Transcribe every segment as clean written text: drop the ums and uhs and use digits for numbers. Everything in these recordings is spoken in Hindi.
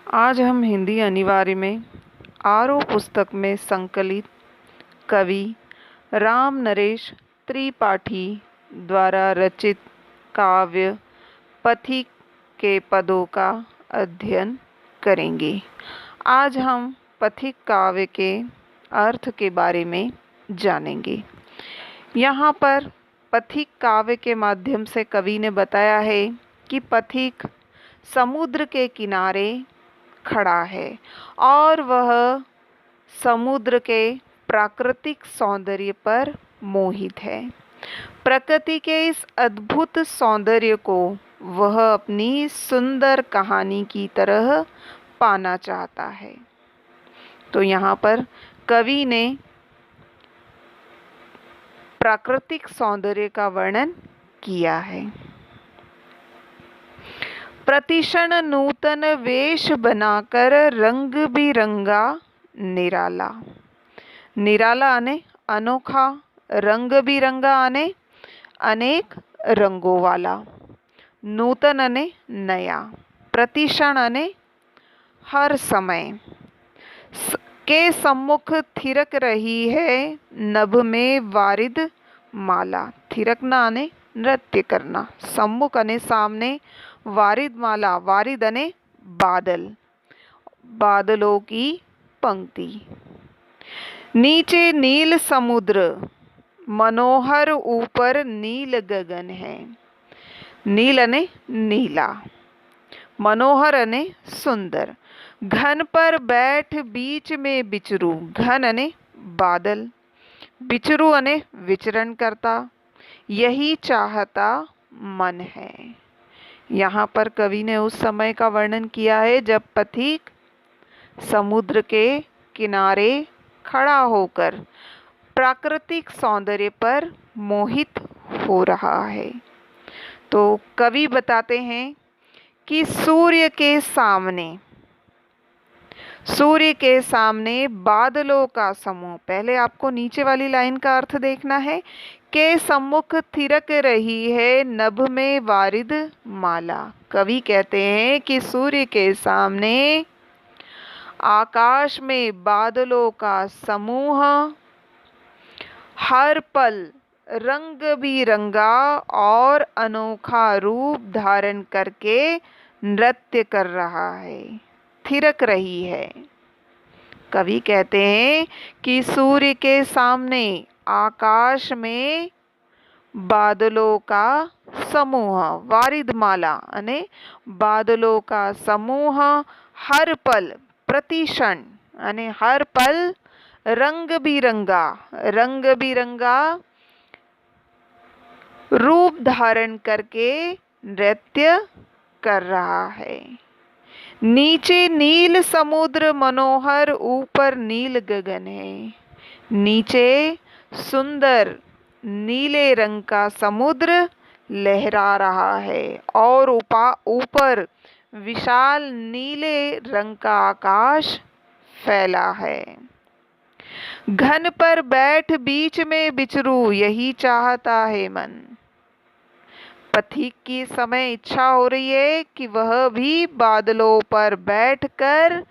आज हम हिंदी अनिवार्य में आरओ पुस्तक में संकलित कवि राम नरेश त्रिपाठी द्वारा रचित काव्य पथिक के पदों का अध्ययन करेंगे। आज हम पथिक काव्य के अर्थ के बारे में जानेंगे। यहाँ पर पथिक काव्य के माध्यम से कवि ने बताया है कि पथिक समुद्र के किनारे खड़ा है और वह समुद्र के प्राकृतिक सौंदर्य पर मोहित है। प्रकृति के इस अद्भुत सौंदर्य को वह अपनी सुंदर कहानी की तरह पाना चाहता है। तो यहाँ पर कवि ने प्राकृतिक सौंदर्य का वर्णन किया है। प्रतिक्षण नूतन वेश बनाकर रंग बिरंगा निराला। निराला अने अनोखा, रंग बिरंगा अने अनेक रंगों वाला, नूतन अने नया, प्रतिक्षण अने हर समय के सम्मुख थिरक रही है नभ में वारिद माला। थिरकना अने नृत्य करना, सम्मुख अने सामने, वारिद माला, वारिद अने बादल, बादलों की पंक्ति। नीचे नील समुद्र मनोहर, ऊपर नील गगन है। नील अने नीला, मनोहर अने सुंदर। घन पर बैठ बीच में बिचरू, घन अने बादल, बिचरू अने विचरण करता, यही चाहता मन है। यहाँ पर कवि ने उस समय का वर्णन किया है जब पथिक समुद्र के किनारे खड़ा होकर प्राकृतिक सौंदर्य पर मोहित हो रहा है। तो कवि बताते हैं कि सूर्य के सामने बादलों का समूह। पहले आपको नीचे वाली लाइन का अर्थ देखना है। के सम्मुख थिरक रही है नभ में वारिद माला। कवि कहते हैं कि सूर्य के सामने आकाश में बादलों का समूह हर पल रंग बिरंगा और अनोखा रूप धारण करके नृत्य कर रहा है, थिरक रही है। कवि कहते हैं कि सूर्य के सामने आकाश में बादलों का समूह, वारिद माला अने बादलों का समूह हर पल, प्रतिक्षण अने हर पल रंग बिरंगा रूप धारण करके नृत्य कर रहा है। नीचे नील समुद्र मनोहर, ऊपर नील गगन है। नीचे सुंदर नीले रंग का समुद्र लहरा रहा है और ऊपर विशाल नीले रंग का आकाश फैला है। घन पर बैठ बीच में बिचरू, यही चाहता है मन। पथिक की समय इच्छा हो रही है कि वह भी बादलों पर बैठकर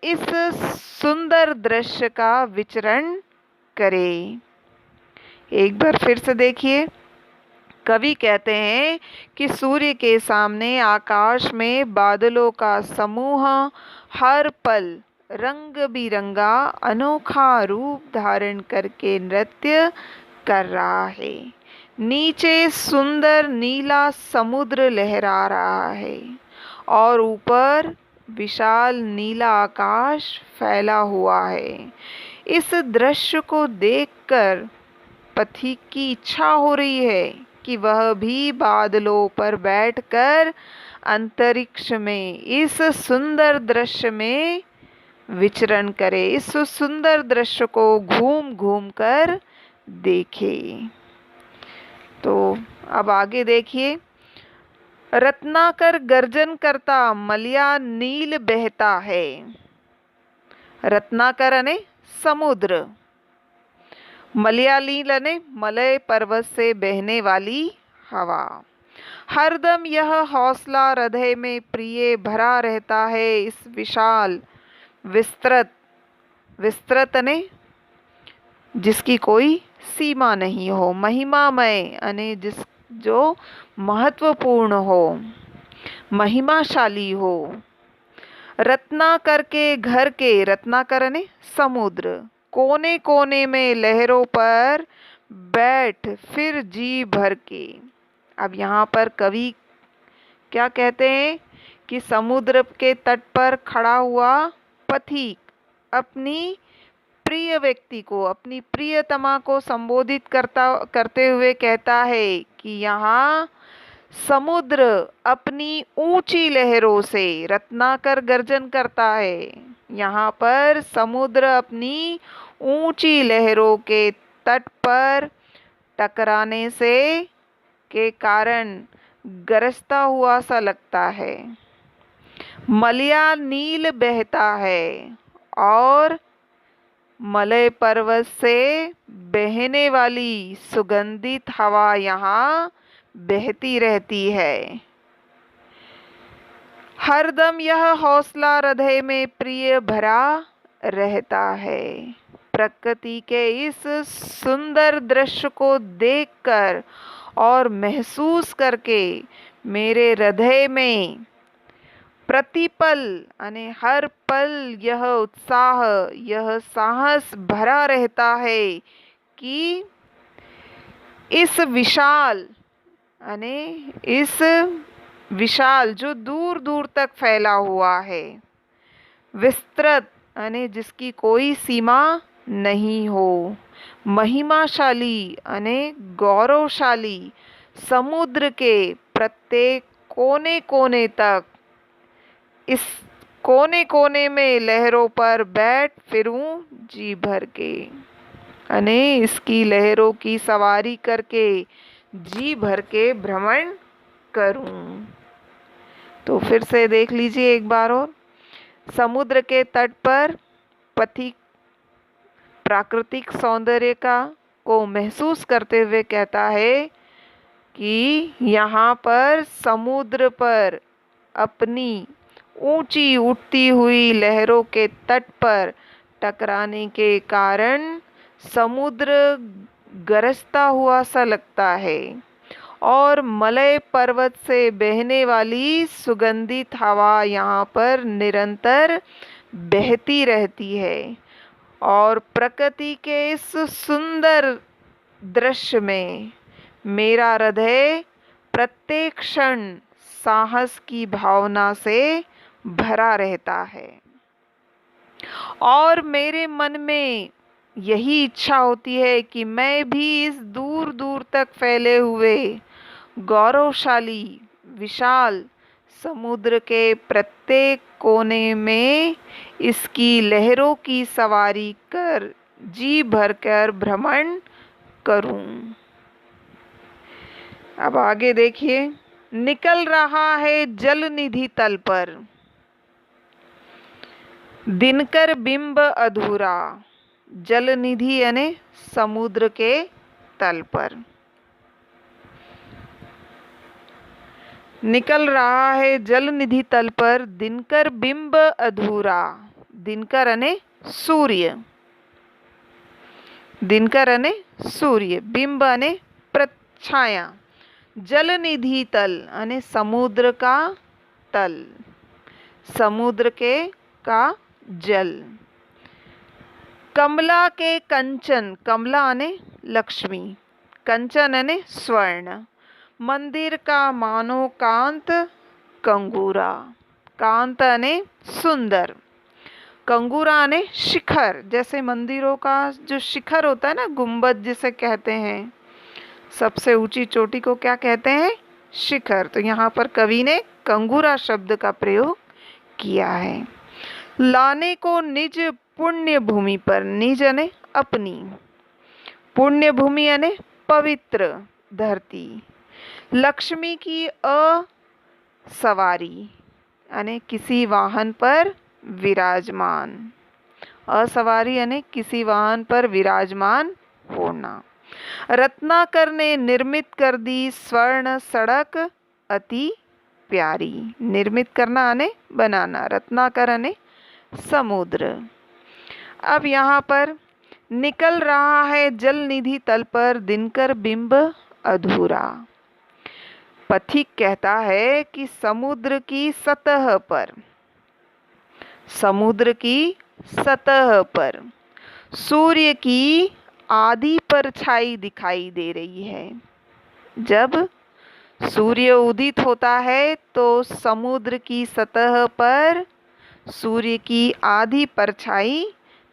इस सुंदर दृश्य का विचरण करे। एक बार फिर से देखिए। कवि कहते हैं कि सूर्य के सामने आकाश में बादलों का समूह हर पल रंग बिरंगा अनोखा रूप धारण करके नृत्य कर रहा है। नीचे सुंदर नीला समुद्र लहरा रहा है और ऊपर विशाल नीला आकाश फैला हुआ है। इस दृश्य को देखकर पथिक की इच्छा हो रही है कि वह भी बादलों पर बैठकर अंतरिक्ष में इस सुंदर दृश्य में विचरण करे, इस सुंदर दृश्य को घूम घूम कर देखे। तो अब आगे देखिए। रत्नाकर गर्जन करता, मलया नील बहता है। रत्नाकर अने समुद्र, मलया नील अने मलय पर्वत से बहने वाली हवा। हरदम यह हौसला हृदय में प्रिय भरा रहता है। इस विशाल विस्तृत, विस्तृत ने जिसकी कोई सीमा नहीं हो, महिमामय अने जिस जो महत्वपूर्ण हो, महिमाशाली हो, रत्नाकर के घर के, रत्नाकर ने समुद्र, कोने कोने में लहरों पर बैठ फिर जी भर के। अब यहाँ पर कवि क्या कहते हैं कि समुद्र के तट पर खड़ा हुआ पथिक अपनी प्रिय व्यक्ति को, अपनी प्रियतमा को संबोधित करते हुए कहता है कि यहाँ समुद्र अपनी ऊंची लहरों से, रत्नाकर गर्जन करता है, यहाँ पर समुद्र अपनी ऊंची लहरों के तट पर टकराने से के कारण गरजता हुआ सा लगता है। मलया नील बहता है और मलय पर्वत से बहने वाली सुगंधित हवा यहाँ बहती रहती है। हरदम यह हौसला हृदय में प्रिय भरा रहता है। प्रकृति के इस सुंदर दृश्य को देखकर और महसूस करके मेरे हृदय में प्रतिपल अने हर पल यह उत्साह, यह साहस भरा रहता है कि इस विशाल अने इस विशाल जो दूर दूर तक फैला हुआ है, विस्तृत अने जिसकी कोई सीमा नहीं हो, महिमाशाली अने गौरवशाली समुद्र के प्रत्येक कोने कोने तक, इस कोने कोने में लहरों पर बैठ फिरूं जी भर के, अने इसकी लहरों की सवारी करके जी भर के भ्रमण करूं। तो फिर से देख लीजिए एक बार और। समुद्र के तट पर पथिक प्राकृतिक सौंदर्य को महसूस करते हुए कहता है कि यहाँ पर समुद्र पर अपनी ऊंची उठती हुई लहरों के तट पर टकराने के कारण समुद्र गरजता हुआ सा लगता है और मलय पर्वत से बहने वाली सुगंधित हवा यहाँ पर निरंतर बहती रहती है और प्रकृति के इस सुंदर दृश्य में मेरा हृदय प्रत्येक क्षण साहस की भावना से भरा रहता है और मेरे मन में यही इच्छा होती है कि मैं भी इस दूर दूर तक फैले हुए गौरवशाली विशाल समुद्र के प्रत्येक कोने में इसकी लहरों की सवारी कर जी भरकर भ्रमण करूं। अब आगे देखिए। निकल रहा है जल निधि तल पर दिनकर बिंब अधूरा। जल निधि यानी समुद्र के तल पर निकल रहा है जल निधि तल पर दिनकर बिंब अधूरा। दिनकर अने सूर्य, दिनकर अने सूर्य, बिंब अने प्रछाया। जल निधि तल अने समुद्र का तल, समुद्र के का जल। कमला के कंचन, कमला अने लक्ष्मी, कंचन अने स्वर्ण। मंदिर का मानो कांत कंगूरा, कांत अने सुंदर, कंगूरा अने शिखर। जैसे मंदिरों का जो शिखर होता है ना, गुंबद जिसे कहते हैं, सबसे ऊंची चोटी को क्या कहते हैं? शिखर। तो यहाँ पर कवि ने कंगूरा शब्द का प्रयोग किया है। लाने को निज पुण्य भूमि पर, निज अने अपनी, पुण्य भूमि अने पवित्र धरती। लक्ष्मी की असवारी अने किसी वाहन पर विराजमान, असवारी अने किसी वाहन पर विराजमान होना। रत्नाकर ने निर्मित कर दी स्वर्ण सड़क अति प्यारी। निर्मित करना अने बनाना, रत्नाकर अने समुद्र। अब यहाँ पर निकल रहा है जल निधि तल पर दिनकर बिंब अधूरा। पथिक कहता है कि समुद्र की सतह पर, समुद्र की सतह पर सूर्य की आधी परछाई दिखाई दे रही है। जब सूर्य उदित होता है तो समुद्र की सतह पर सूर्य की आधी परछाई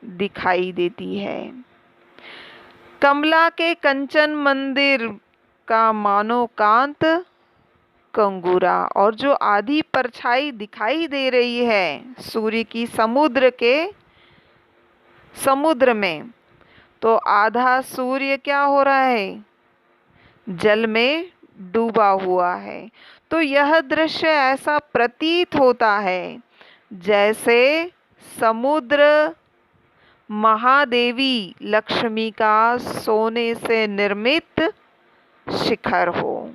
दिखाई देती है। कमला के कंचन मंदिर का मानो कांत कंगूरा। और जो आधी परछाई दिखाई दे रही है सूर्य की समुद्र में, तो आधा सूर्य क्या हो रहा है, जल में डूबा हुआ है। तो यह दृश्य ऐसा प्रतीत होता है जैसे समुद्र महादेवी लक्ष्मी का सोने से निर्मित शिखर हो।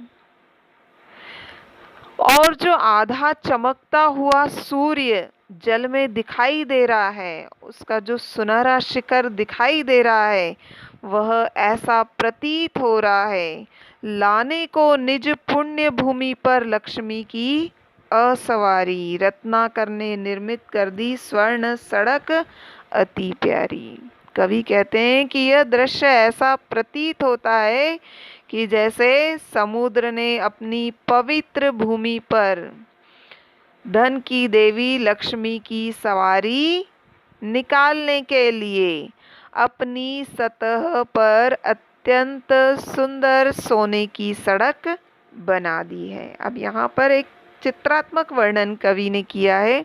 और जो आधा चमकता हुआ सूर्य जल में दिखाई दे रहा है, उसका जो सुनहरा शिखर दिखाई दे रहा है, वह ऐसा प्रतीत हो रहा है लाने को निज पुण्य भूमि पर लक्ष्मी की असवारी। रत्नाकर ने निर्मित कर दी स्वर्ण सड़क अति प्यारी। कवि कहते हैं कि यह दृश्य ऐसा प्रतीत होता है कि जैसे समुद्र ने अपनी पवित्र भूमि पर धन की देवी लक्ष्मी की सवारी निकालने के लिए अपनी सतह पर अत्यंत सुंदर सोने की सड़क बना दी है। अब यहाँ पर एक चित्रात्मक वर्णन कवि ने किया है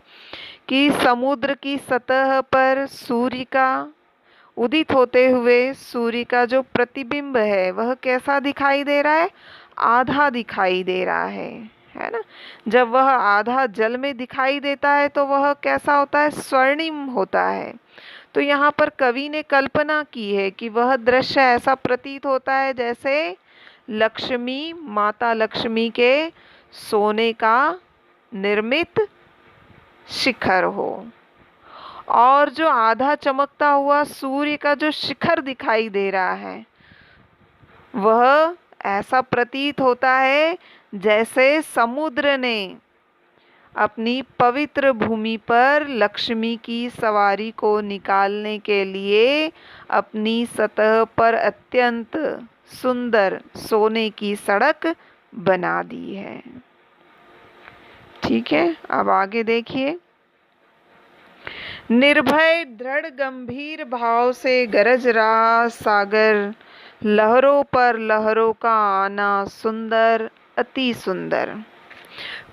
कि समुद्र की सतह पर सूर्य का उदित होते हुए सूर्य का जो प्रतिबिंब है वह कैसा दिखाई दे रहा है, आधा दिखाई दे रहा है ना। जब वह आधा जल में दिखाई देता है तो वह कैसा होता है, स्वर्णिम होता है। तो यहाँ पर कवि ने कल्पना की है कि वह दृश्य ऐसा प्रतीत होता है जैसे लक्ष्मी, माता लक्ष्मी के सोने का निर्मित शिखर हो। और जो आधा चमकता हुआ सूर्य का जो शिखर दिखाई दे रहा है वह ऐसा प्रतीत होता है जैसे समुद्र ने अपनी पवित्र भूमि पर लक्ष्मी की सवारी को निकालने के लिए अपनी सतह पर अत्यंत सुंदर सोने की सड़क बना दी है। ठीक है, अब आगे देखिए। निर्भय दृढ़ गंभीर भाव से गरज रहा सागर, लहरों पर लहरों का आना सुंदर अति सुंदर।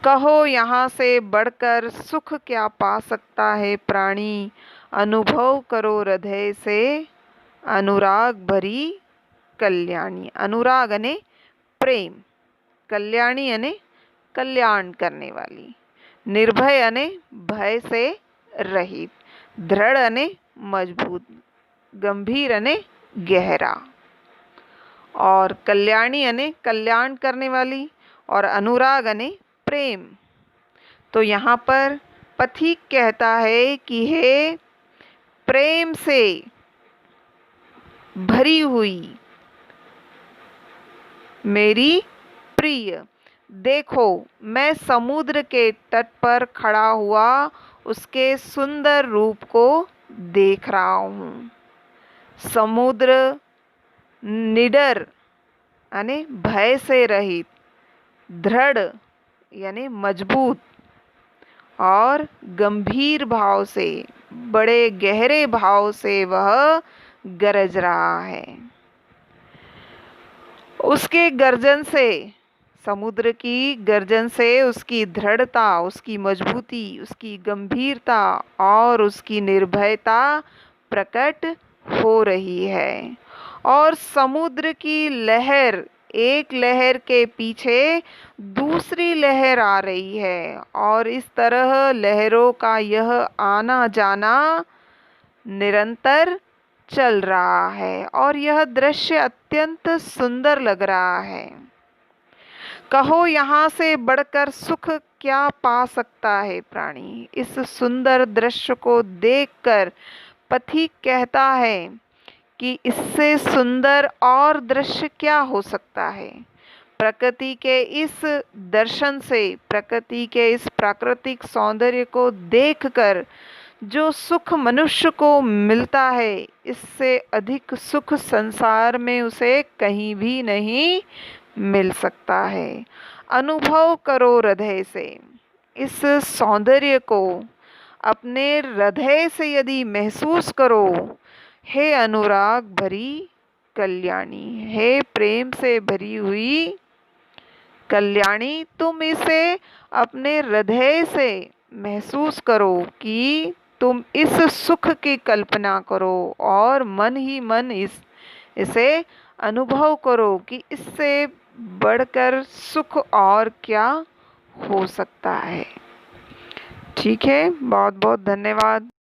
कहो यहाँ से बढ़कर सुख क्या पा सकता है प्राणी, अनुभव करो हृदय से अनुराग भरी कल्याणी। अनुराग अने प्रेम, कल्याणी अने कल्याण करने वाली, निर्भय अने भय से रहित, दृढ़ अने मजबूत, गंभीर अने गहरा, और कल्याणी अने कल्याण करने वाली, और अनुराग अने प्रेम। तो यहाँ पर पथिक कहता है कि हे प्रेम से भरी हुई मेरी प्रिय, देखो मैं समुद्र के तट पर खड़ा हुआ उसके सुंदर रूप को देख रहा हूँ। समुद्र निडर यानी भय से रहित, दृढ़ यानी मजबूत, और गंभीर भाव से, बड़े गहरे भाव से वह गरज रहा है। उसके गर्जन से, समुद्र की गर्जन से उसकी दृढ़ता, उसकी मजबूती, उसकी गंभीरता और उसकी निर्भयता प्रकट हो रही है। और समुद्र की लहर, एक लहर के पीछे दूसरी लहर आ रही है, और इस तरह लहरों का यह आना जाना निरंतर चल रहा है, और यह दृश्य अत्यंत सुंदर लग रहा है। कहो यहाँ से बढ़कर सुख क्या पा सकता है प्राणी। इस सुंदर दृश्य को देखकर पथिक कहता है कि इससे सुंदर और दृश्य क्या हो सकता है। प्रकृति के इस दर्शन से, प्रकृति के इस प्राकृतिक सौंदर्य को देखकर जो सुख मनुष्य को मिलता है, इससे अधिक सुख संसार में उसे कहीं भी नहीं मिल सकता है। अनुभव करो हृदय से इस सौंदर्य को, अपने हृदय से यदि महसूस करो, हे अनुराग भरी कल्याणी, हे प्रेम से भरी हुई कल्याणी, तुम इसे अपने हृदय से महसूस करो कि तुम इस सुख की कल्पना करो और मन ही मन इसे अनुभव करो कि इससे बढ़कर सुख और क्या हो सकता है। ठीक है, बहुत बहुत धन्यवाद।